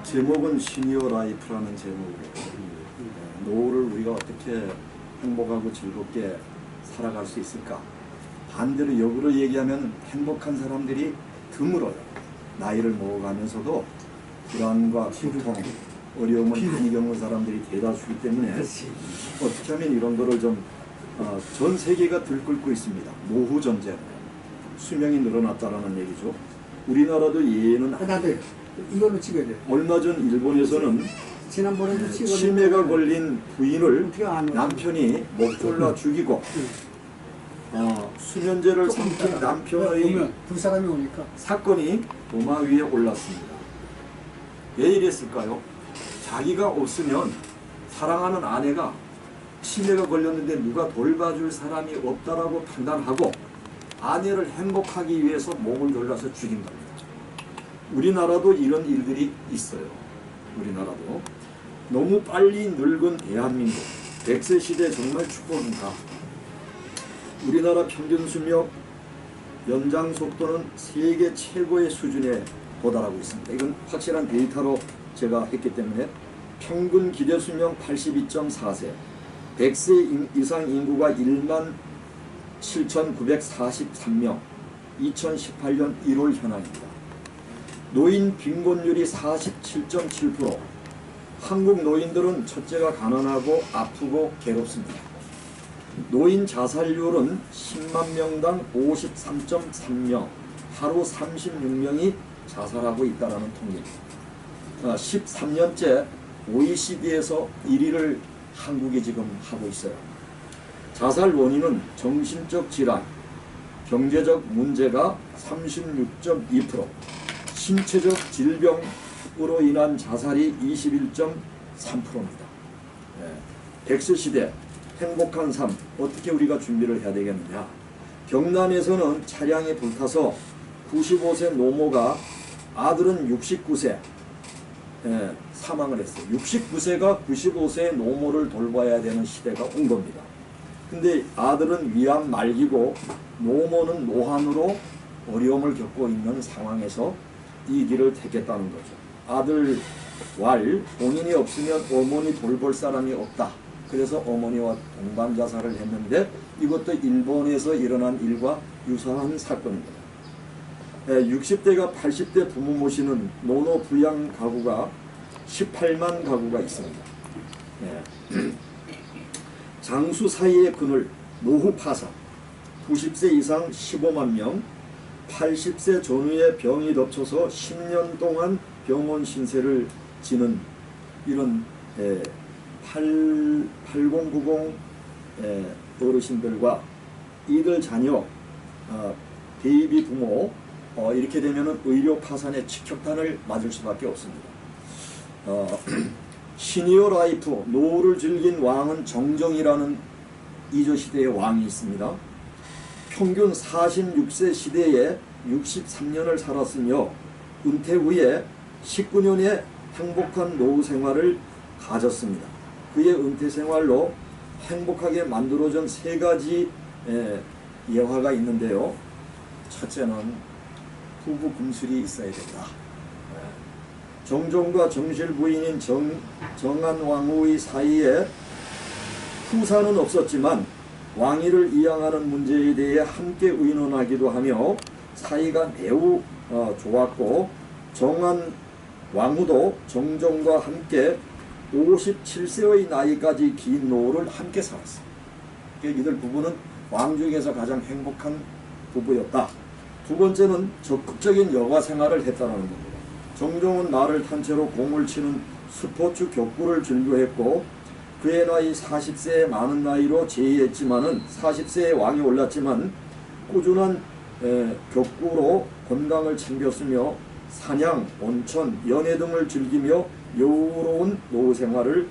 제목은 시니어 라이프라는 제목으로 노후를 우리가 어떻게 행복하고 즐겁게 살아갈 수 있을까? 반대로 역으로 얘기하면 행복한 사람들이 드물어요. 나이를 먹어가면서도 불안과 고통, 어려움을 많이 겪는 사람들이 대다수이기 때문에 어떻게 하면 이런 거를 좀 전 세계가 들끓고 있습니다. 노후 전쟁, 수명이 늘어났다라는 얘기죠. 우리나라도 예는 나도 이걸로 찍어야 돼. 얼마 전 일본에서는 지난번에도 찍어. 치매가 걸린 부인을 남편이 목 졸라 죽이고 수면제를 삼킨 남편의 두 사람이 오니까 사건이 도마 위에 올랐습니다. 왜 이랬을까요? 자기가 없으면 사랑하는 아내가 치매가 걸렸는데 누가 돌봐줄 사람이 없다라고 판단하고 아내를 행복하기 위해서 목을 졸라서 죽인 겁니다. 우리나라도 이런 일들이 있어요. 우리나라도. 너무 빨리 늙은 대한민국. 100세 시대 정말 축복한다. 우리나라 평균 수명 연장 속도는 세계 최고의 수준에 도달하고 있습니다. 이건 확실한 데이터로 제가 했기 때문에 평균 기대 수명 82.4세, 100세 이상 인구가 17,943명, 2018년 1월 현황입니다. 노인 빈곤율이 47.7%. 한국 노인들은 첫째가 가난하고 아프고 괴롭습니다. 노인 자살률은 10만 명당 53.3명, 하루 36명이 자살하고 있다는 통계입니다. 13년째 OECD에서 1위를 한국이 지금 하고 있어요. 자살 원인은 정신적 질환, 경제적 문제가 36.2%, 신체적 질병으로 인한 자살이 21.3%입니다. 100세 시대 행복한 삶 어떻게 우리가 준비를 해야 되겠느냐. 경남에서는 차량에 불타서 95세 노모가 아들은 69세 사망을 했어요. 69세가 95세의 노모를 돌봐야 되는 시대가 온 겁니다. 근데 아들은 위암 말기고 노모는 노환으로 어려움을 겪고 있는 상황에서 이 길을 택했다는 거죠. 아들 왈 본인이 없으면 어머니 돌볼 사람이 없다. 그래서 어머니와 동반 자살을 했는데 이것도 일본에서 일어난 일과 유사한 사건입니다. 60대가 80대 부모 모시는 노노 부양 가구가 18만 가구가 있습니다. 장수 사이의 그늘 노후 파산, 90세 이상 15만 명, 80세 전후에 병이 덮쳐서 10년 동안 병원 신세를 지는 이런 8090 어르신들과 이들 자녀, 베이비 부모 이렇게 되면 의료 파산의 직격탄을 맞을 수밖에 없습니다. 시니어 라이프, 노후를 즐긴 왕은 정정이라는 이조시대의 왕이 있습니다. 평균 46세 시대에 63년을 살았으며 은퇴 후에 19년의 행복한 노후 생활을 가졌습니다. 그의 은퇴 생활로 행복하게 만들어진 3가지 예화가 있는데요. 첫째는 부부 금술이 있어야 된다. 정종과 정실 부인인 정한 왕후의 사이에 후사는 없었지만 왕위를 이양하는 문제에 대해 함께 의논하기도 하며 사이가 매우 좋았고 정한 왕후도 정종과 함께 57세의 나이까지 긴 노후를 함께 살았어요. 이들 부부는 왕 중에서 가장 행복한 부부였다. 두 번째는 적극적인 여가 생활을 했다는 겁니다. 정종은 말을 탄 채로 공을 치는 스포츠 격구를 즐겨했고 그의 나이 40세의 많은 나이로 재위했지만은 40세에 왕이 올랐지만 꾸준한 격구로 건강을 챙겼으며 사냥, 온천, 연애 등을 즐기며 여유로운 노후 생활을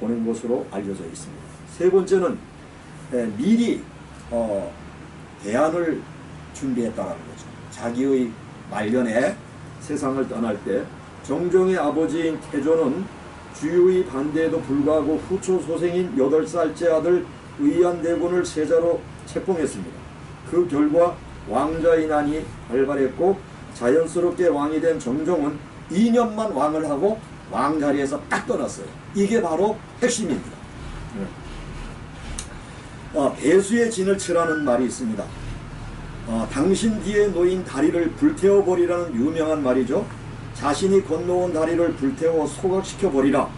보낸 것으로 알려져 있습니다. 세 번째는 미리 대안을 준비했다는 거죠. 자기의 말년에 세상을 떠날 때 정종의 아버지인 태조는 주유의 반대에도 불구하고 후초 소생인 8살째 아들 의안대군을 세자로 책봉했습니다. 그 결과 왕자의 난이 발발했고 자연스럽게 왕이 된 정종은 2년만 왕을 하고 왕자리에서 딱 떠났어요. 이게 바로 핵심입니다. 배수의 진을 치라는 말이 있습니다. 당신 뒤에 놓인 다리를 불태워버리라는 유명한 말이죠. 자신이 건너온 다리를 불태워 소각시켜버리라.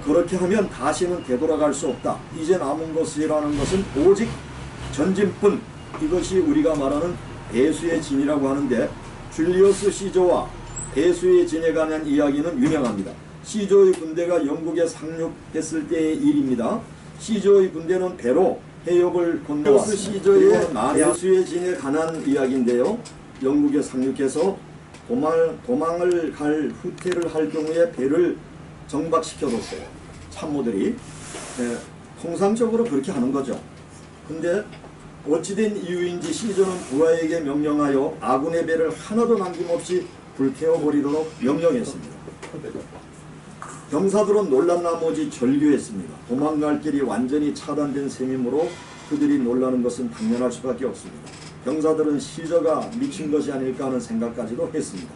그렇게 하면 다시는 되돌아갈 수 없다. 이제 남은 것이라는 것은 오직 전진뿐. 이것이 우리가 말하는 배수의 진이라고 하는데, 줄리어스 시저와 배수의 진에 관한 이야기는 유명합니다. 시저의 군대가 영국에 상륙했을 때의 일입니다. 시저의 군대는 배로 해협을 건너왔습니다. 시저의 배수의 진에 관한 이야기인데요. 영국에 상륙해서 도망을 갈 후퇴를 할 경우에 배를 정박시켜뒀어요. 참모들이. 통상적으로 그렇게 하는 거죠. 근데 어찌된 이유인지 시저는 부하에게 명령하여 아군의 배를 하나도 남김없이 불태워버리도록 명령했습니다. 병사들은 놀란 나머지 절규했습니다. 도망갈 길이 완전히 차단된 셈이므로 그들이 놀라는 것은 당연할 수밖에 없습니다. 병사들은 시저가 미친 것이 아닐까 하는 생각까지도 했습니다.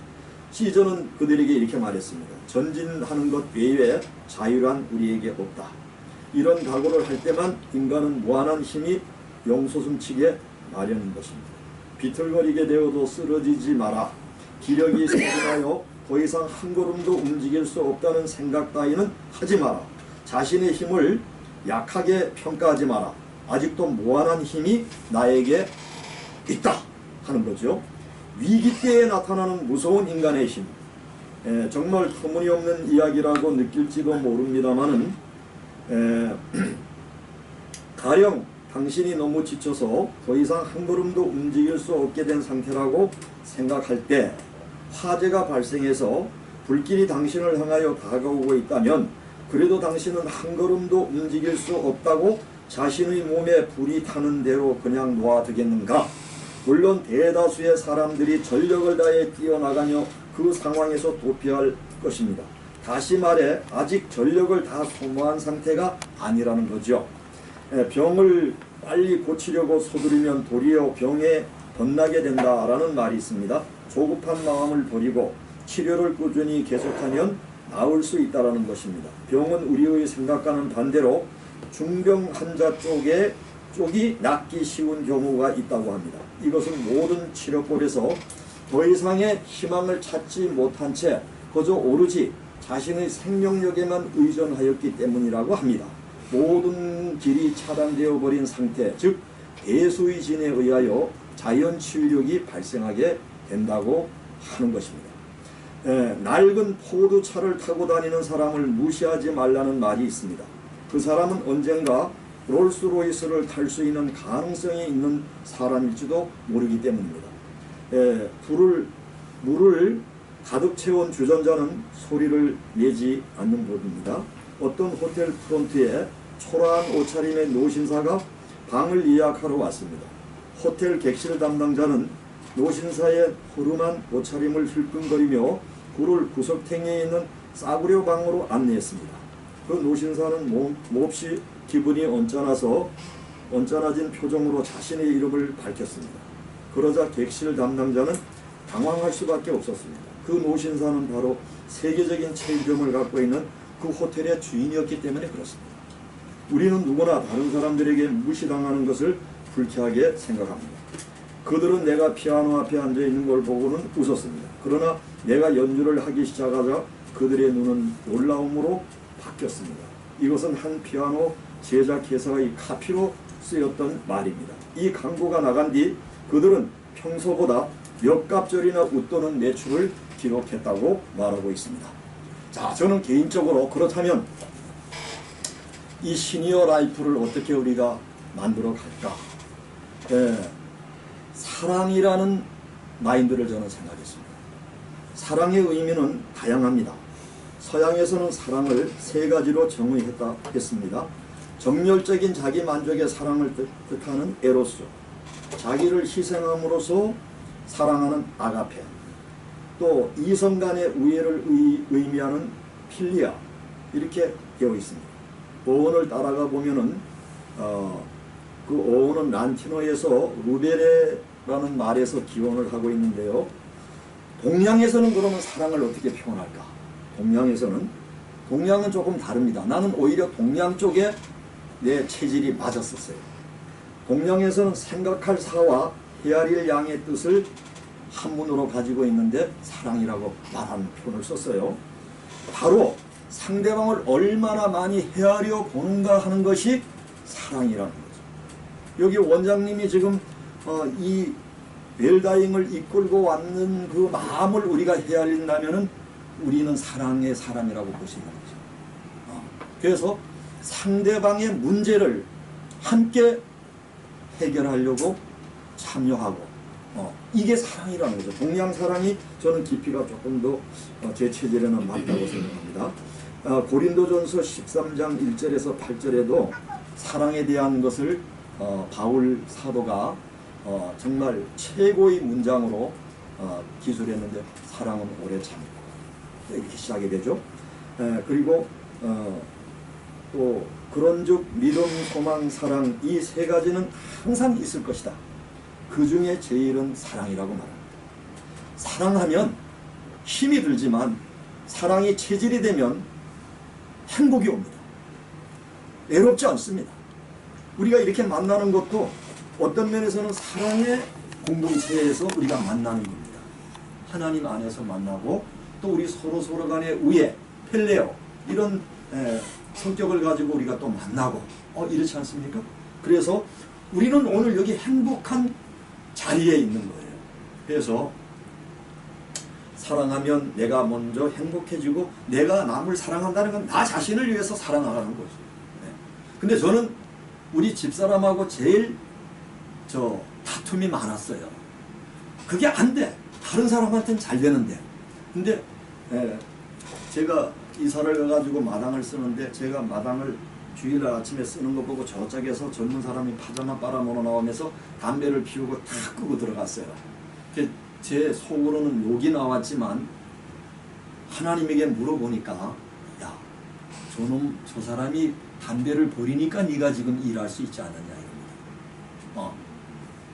시저는 그들에게 이렇게 말했습니다. 전진하는 것 외에 자유란 우리에게 없다. 이런 각오를 할 때만 인간은 무한한 힘이 용솟음치게 마련인 것입니다. 비틀거리게 되어도 쓰러지지 마라. 기력이 쇠진하여 더 이상 한 걸음도 움직일 수 없다는 생각 따위는 하지 마라. 자신의 힘을 약하게 평가하지 마라. 아직도 무한한 힘이 나에게 있다 하는 거죠. 위기 때에 나타나는 무서운 인간의 힘. 정말 터무니없는 이야기라고 느낄지도 모릅니다만은 가령 당신이 너무 지쳐서 더 이상 한 걸음도 움직일 수 없게 된 상태라고 생각할 때 화재가 발생해서 불길이 당신을 향하여 다가오고 있다면 그래도 당신은 한 걸음도 움직일 수 없다고 자신의 몸에 불이 타는 대로 그냥 놔두겠는가? 물론 대다수의 사람들이 전력을 다해 뛰어나가며 그 상황에서 도피할 것입니다. 다시 말해 아직 전력을 다 소모한 상태가 아니라는 거죠. 병을 빨리 고치려고 서두르면 도리어 병에 덧나게 된다라는 말이 있습니다. 조급한 마음을 버리고 치료를 꾸준히 계속하면 나을 수 있다는 것입니다. 병은 우리의 생각과는 반대로 중병 환자 쪽이 낫기 쉬운 경우가 있다고 합니다. 이것은 모든 치료법에서 더 이상의 희망을 찾지 못한 채 그저 오로지 자신의 생명력에만 의존하였기 때문이라고 합니다. 모든 길이 차단되어 버린 상태, 즉 배수의 진에 의하여 자연 치유력이 발생하게 된다고 하는 것입니다. 낡은 포도차를 타고 다니는 사람을 무시하지 말라는 말이 있습니다. 그 사람은 언젠가 롤스로이스를 탈 수 있는 가능성이 있는 사람일지도 모르기 때문입니다. 물을 가득 채운 주전자는 소리를 내지 않는 법입니다. 어떤 호텔 프론트에 초라한 옷차림의 노신사가 방을 예약하러 왔습니다. 호텔 객실 담당자는 노신사의 허름한 옷차림을 힐끔거리며 그를 구석탱이에 있는 싸구려 방으로 안내했습니다. 그 노신사는 몹시 기분이 언짢아진 표정으로 자신의 이름을 밝혔습니다. 그러자 객실 담당자는 당황할 수밖에 없었습니다. 그 노신사는 바로 세계적인 체인점을 갖고 있는 그 호텔의 주인이었기 때문에 그렇습니다. 우리는 누구나 다른 사람들에게 무시당하는 것을 불쾌하게 생각합니다. 그들은 내가 피아노 앞에 앉아있는 걸 보고는 웃었습니다. 그러나 내가 연주를 하기 시작하자 그들의 눈은 놀라움으로 바뀌었습니다. 이것은 한 피아노 제작 회사의 카피로 쓰였던 말입니다. 이 광고가 나간 뒤 그들은 평소보다 몇 갑절이나 웃도는 매출을 기록했다고 말하고 있습니다. 자, 저는 개인적으로 그렇다면 이 시니어 라이프를 어떻게 우리가 만들어 갈까? 사랑이라는 마인드를 저는 생각했습니다. 사랑의 의미는 다양합니다. 서양에서는 사랑을 세 가지로 정의했습니다. 정열적인 자기 만족의 사랑을 뜻하는 에로스, 자기를 희생함으로써 사랑하는 아가페, 또 이성 간의 우애를 의미하는 필리아, 이렇게 되어 있습니다. 어원을 따라가 보면은 그 어원은 라틴어에서 루베레 사랑이라는 말에서 기원을 하고 있는데요. 동양에서는 그러면 사랑을 어떻게 표현할까? 동양은 조금 다릅니다. 나는 오히려 동양 쪽에 내 체질이 맞았었어요. 동양에서는 생각할 사와 헤아릴 양의 뜻을 한문으로 가지고 있는데 사랑이라고 말하는 표현을 썼어요. 바로 상대방을 얼마나 많이 헤아려 보는가 하는 것이 사랑이라는 거죠. 여기 원장님이 지금 이 웰다잉을 이끌고 왔는 그 마음을 우리가 헤아린다면은 우리는 사랑의 사람이라고 보시는 거죠. 그래서 상대방의 문제를 함께 해결하려고 참여하고 이게 사랑이라는 거죠. 동양 사랑이 저는 깊이가 조금 더 제 체질에는 맞다고 생각합니다. 고린도전서 13장 1절에서 8절에도 사랑에 대한 것을 바울 사도가 정말 최고의 문장으로 기술했는데 사랑은 오래 참고 이렇게 시작이 되죠. 그리고 또 그런즉 믿음, 소망, 사랑 이 세 가지는 항상 있을 것이다. 그 중에 제일은 사랑이라고 말합니다. 사랑하면 힘이 들지만 사랑이 체질이 되면 행복이 옵니다. 외롭지 않습니다. 우리가 이렇게 만나는 것도 어떤 면에서는 사랑의 공동체에서 우리가 만나는 겁니다. 하나님 안에서 만나고 또 우리 서로 간의 우애, 펠레오 이런 성격을 가지고 우리가 또 만나고 이렇지 않습니까? 그래서 우리는 오늘 여기 행복한 자리에 있는 거예요. 그래서 사랑하면 내가 먼저 행복해지고 내가 남을 사랑한다는 건 나 자신을 위해서 사랑하라는 거죠. 근데 저는 우리 집사람하고 제일 다툼이 많았어요. 그게 안 돼. 다른 사람한테는 잘 되는데. 근데 제가 이사를 가가지고 마당을 쓰는데 제가 마당을 주일 아침에 쓰는 거 보고 저쪽에서 젊은 사람이 파자마 빨아먹어 나오면서 담배를 피우고 탁 끄고 들어갔어요. 제 속으로는 욕이 나왔지만 하나님에게 물어보니까 야, 저 사람이 담배를 버리니까 네가 지금 일할 수 있지 않느냐 이겁니다.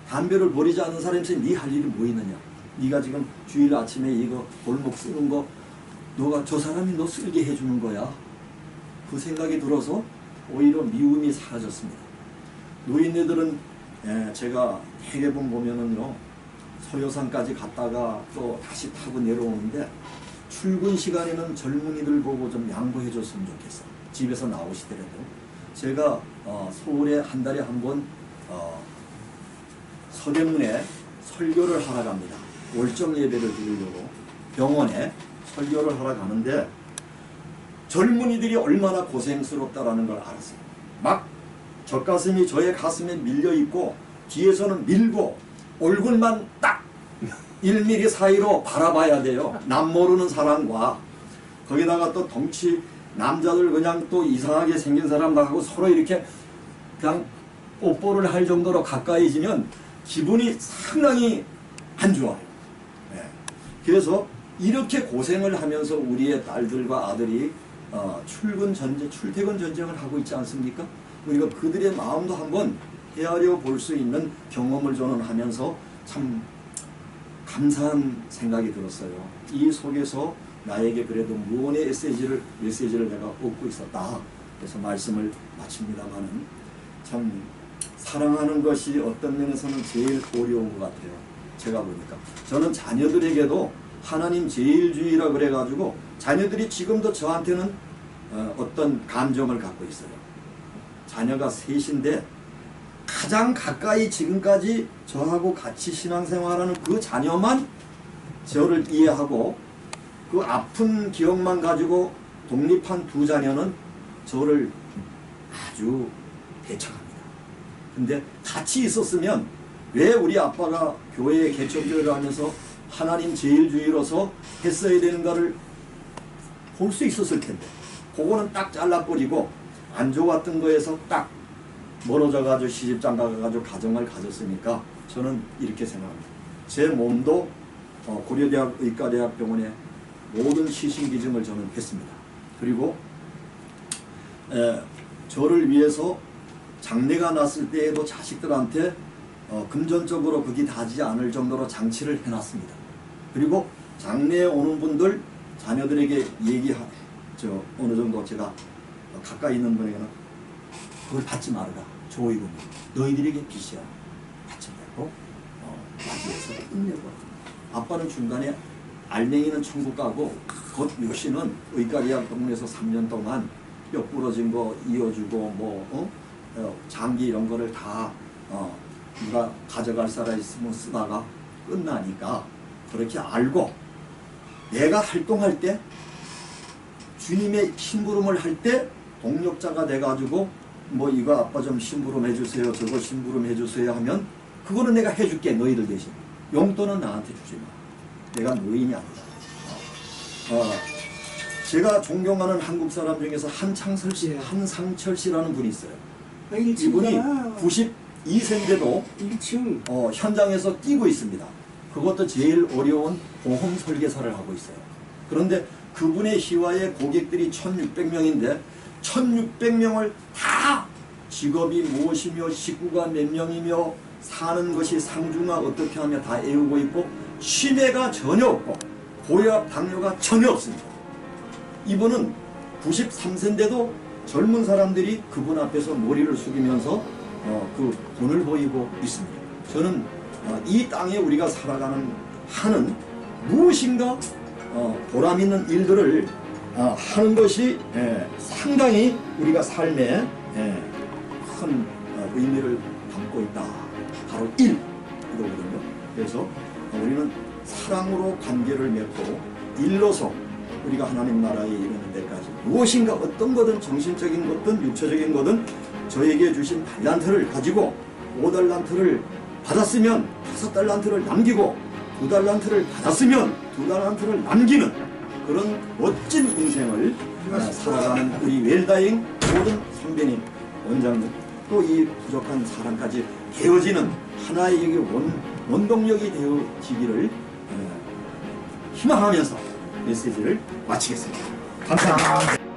담배를 버리지 않는 사람한테 네 할 일이 뭐 있느냐. 네가 지금 주일 아침에 이거 골목 쓰는 거 너가 저 사람이 너 쓸게 해주는 거야. 그 생각이 들어서 오히려 미움이 사라졌습니다. 노인네들은 제가 해계본 보면은요 서효산까지 갔다가 또 다시 타고 내려오는데 출근 시간에는 젊은이들 보고 좀 양보해 줬으면 좋겠어. 집에서 나오시더라도 제가 서울에 한 달에 한 번 서대문에 설교를 하러 갑니다. 월정 예배를 드리려고 병원에 설교를 하러 가는데 젊은이들이 얼마나 고생스럽다라는 걸 알았어요. 막 젖가슴이 저의 가슴에 밀려있고 뒤에서는 밀고 얼굴만 딱 1mm 사이로 바라봐야 돼요. 남 모르는 사람과 거기다가 또 덩치 남자들 그냥 또 이상하게 생긴 사람하고 서로 이렇게 그냥 뽀뽀를 할 정도로 가까이지면 기분이 상당히 안 좋아요. 그래서 이렇게 고생을 하면서 우리의 딸들과 아들이 출퇴근 전쟁을 하고 있지 않습니까? 우리가 그들의 마음도 한번 헤아려 볼 수 있는 경험을 저는 하면서 참 감사한 생각이 들었어요. 이 속에서 나에게 그래도 무언의 메시지를 내가 얻고 있었다. 그래서 말씀을 마칩니다만은 참 사랑하는 것이 어떤 면에서는 제일 어려운 것 같아요. 제가 보니까 저는 자녀들에게도 하나님 제일주의라 그래가지고 자녀들이 지금도 저한테는 어떤 감정을 갖고 있어요. 자녀가 셋인데 가장 가까이 지금까지 저하고 같이 신앙생활하는 그 자녀만 저를 이해하고 그 아픈 기억만 가지고 독립한 두 자녀는 저를 아주 배척합니다. 근데 같이 있었으면 왜 우리 아빠가 교회에 개척교회를 하면서 하나님 제일주의로서 했어야 되는가를 볼 수 있었을 텐데 그거는 딱 잘라버리고 안 좋았던 거에서 딱 멀어져 가지고 시집장가 가지고 가정을 가졌으니까 저는 이렇게 생각합니다. 제 몸도 고려대학 의과대학병원에 모든 시신기증을 저는 했습니다. 그리고 저를 위해서 장례가 났을 때에도 자식들한테 금전적으로 극이 닿지 않을 정도로 장치를 해놨습니다. 그리고 장례에 오는 분들 자녀들에게 어느 정도 제가 가까이 있는 분에게는 그걸 받지 말아라. 조이금 너희들에게 빚이야. 받지 말고 맞이해서 끝내고. 아빠는 중간에 알맹이는 천국 가고 곧 묘씨는 의과대학 동네에서 3년 동안 뼈 부러진 거 이어주고 장기 이런 거를 다 누가 가져갈 사람 있으면 쓰다가 끝나니까 그렇게 알고 내가 활동할 때 주님의 심부름을 할 때 동력자가 돼가지고 이거 아빠 좀 심부름 해주세요, 저거 심부름 해주세요 하면 그거는 내가 해줄게. 너희들 대신 용돈은 나한테 주지 마. 내가 노인이 아니다. 제가 존경하는 한국 사람 중에서 한상철 씨라는 분이 있어요. 이분이 92세인데도 1층 현장에서 뛰고 있습니다. 그것도 제일 어려운 보험 설계사를 하고 있어요. 그런데 그분의 희화의 고객들이 1600명인데 1600명을 다 직업이 무엇이며 식구가 몇 명이며 사는 것이 상중하 어떻게 하며 다 애우고 있고 치매가 전혀 없고 고혈압 당뇨가 전혀 없습니다. 이분은 93세인데도 젊은 사람들이 그분 앞에서 머리를 숙이면서 그 돈을 보이고 있습니다. 저는 이 땅에 우리가 살아가는 한은 무엇인가 보람 있는 일들을 하는 것이 상당히 우리가 삶에 큰 의미를 담고 있다. 바로 이거거든요. 그래서 우리는 사랑으로 관계를 맺고 일로서 우리가 하나님 나라에 이르는 데까지 무엇인가 어떤 거든 정신적인 거든 육체적인 거든 저에게 주신 달란트를 가지고 5달란트를 받았으면 5달란트를 남기고 2달란트를 받았으면 2달란트를 남기는 그런 멋진 인생을 살아가는 우리 웰다잉 모든 선배님, 원장님 또 이 부족한 사람까지 되어지는 하나의 원동력이 되어지기를 희망하면서 메시지를 마치겠습니다. 감사합니다.